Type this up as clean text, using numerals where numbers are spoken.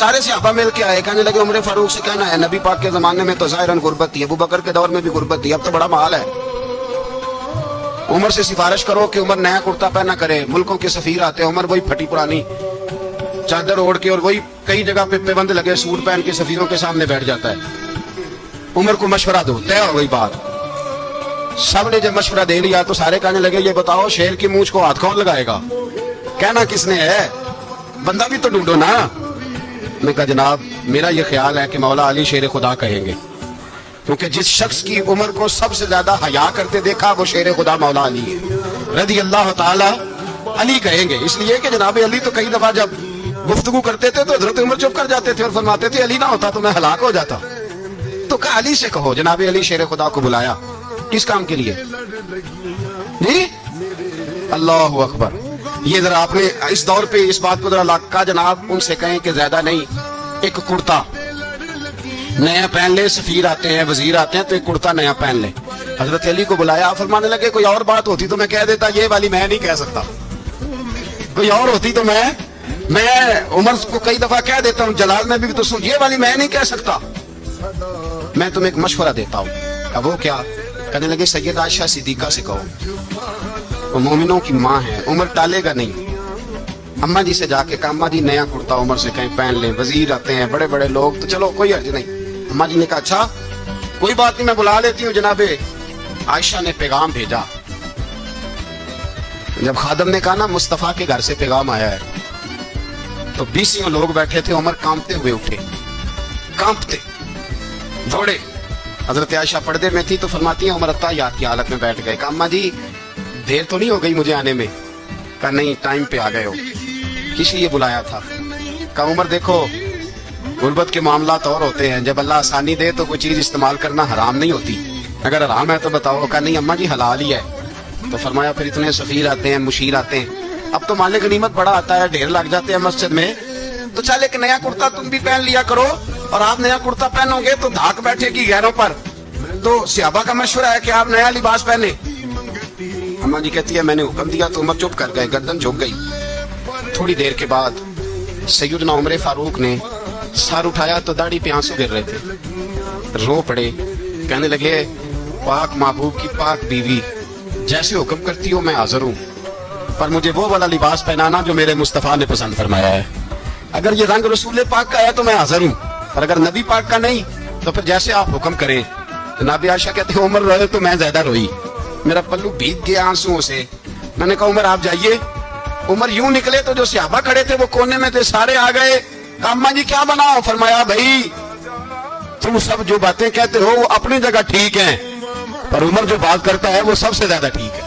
सारे सहाबा मिल के आए, कहने लगे उमर फारूक से कहना है नबी पाक के जमाने में तो ज़ाहिरन गुर्बत थी, अबू बकर के दौर में भी गुर्बत थी, अब तो बड़ा माल है। उमर से सिफारिश करो कि उमर नया कुर्ता पहना करे। मुल्कों के सफीर आते हैं, उमर वही फटी पुरानी चादर ओढ़ के और वही कई जगह पे पाबंद लगे सूट पहन के सफीरों के सामने बैठ जाता है। उमर को मशवरा दो, तय हो गई बात। सब ने जब मशवरा दे लिया तो सारे कहने लगे ये बताओ शेर की मूंछ को हाथ कौन लगाएगा, कहना किसने है, बंदा भी तो ढूंढो ना। मैं कहा जनाब मेरा ये ख्याल है कि मौला अली शेर खुदा कहेंगे, क्योंकि जिस शख्स की उम्र को सबसे ज्यादा हया करते देखा वो शेर खुदा मौला अली है रदी अल्लाह ताला अली कहेंगे। इसलिए कि जनाब अली तो कई दफा जब गुफ्तगू करते थे तो हजरत उमर चुप कर जाते थे और फरमाते थे अली ना होता तो मैं हलाक हो जाता। तो कहा अली से कहो। जनाब अली शेर खुदा को बुलाया, किस काम के लिए जी? अल्लाह अकबर। ये जरा आपने इस दौर पे इस बात को जरा लाका जनाब उनसे कहें कि ज्यादा नहीं, एक कुर्ता नया पहन ले, सफीर आते हैं वजीर आते हैं तो एक कुर्ता नया पहन ले। हजरत अली को बुलाया, फरमाने लगे कोई और बात होती तो मैं कह देता, ये वाली मैं नहीं कह सकता। कोई और होती तो मैं उमर को कई दफा कह देता हूँ, जलाल में भी तो सुन, ये वाली मैं नहीं कह सकता। मैं तुम्हें एक मशवरा देता हूँ। वो क्या? कहने लगे सैयदा आयशा सिद्दीका से कहो, वो मोमिनों की माँ है, उमर टालेगा नहीं। अम्मा जी से जाके अम्मा जी नया कुर्ता उमर से कहीं पहन लें, वजीर आते हैं बड़े बड़े लोग, तो चलो कोई हर्ज नहीं। अम्मा जी ने कहा अच्छा कोई बात नहीं मैं बुला लेती हूँ। जनाबे आयशा ने पैगाम भेजा। जब खादम ने कहा ना मुस्तफा के घर से पैगाम आया है, तो 20 लोग बैठे थे। उमर कांपते हुए उठे, कांपते दौड़े। हजरत आयशा पर्दे में थी तो फरमाती है उमर अत्ताहियात की हालत में बैठ गए। कहा अम्मा जी देर तो नहीं हो गई मुझे आने में? कहा नहीं टाइम पे आ गए हो। किस लिए बुलाया था? कहा उमर देखो गुर्बत के मामलात और होते हैं, जब अल्लाह आसानी दे तो कोई चीज इस्तेमाल करना हराम नहीं होती, अगर हराम है तो बताओ। कहा नहीं अम्मा जी हलाल ही है। तो फरमाया फिर इतने सफीर आते हैं मुशीर आते हैं, अब तो मालिक गनीमत बड़ा आता है, ढेर लग जाते हैं मस्जिद में, तो चल एक नया कुर्ता तुम भी पहन लिया करो, और आप नया कुर्ता पहनोगे तो धाक बैठेगी गैरों पर। तो सहाबा का मशवरा है कि आप नया लिबास पहने। अम्मा जी कहती है मैंने हुक्म दिया तो उमर चुप कर गए, गर्दन झुक गई। थोड़ी देर के बाद सैयदना उमर फारूक ने सर उठाया तो दाढ़ी पे आंसू गिर रहे थे, रो पड़े। कहने लगे पाक महबूब की पाक बीवी, जैसे हुक्म करती हो मैं हाजिर हूँ, पर मुझे वो वाला लिबास पहनाना जो मेरे मुस्तफा ने पसंद फरमाया है। अगर ये रंग रसूल पाक का है तो मैं हाजिर हूँ, और अगर नबी पाक का नहीं तो फिर जैसे आप हुक्म करें। जनाब आयशा कहते हैं उमर रोए तो मैं ज्यादा रोई, मेरा पल्लू भीग गया आंसुओं से। मैंने कहा उमर आप जाइए। उमर यूं निकले तो जो सहाबा खड़े थे वो कोने में थे, सारे आ गए। अम्मा जी क्या बनाओ? फरमाया भाई तुम सब जो बातें कहते हो वो अपनी जगह ठीक हैं, पर उमर जो बात करता है वो सबसे ज्यादा ठीक है।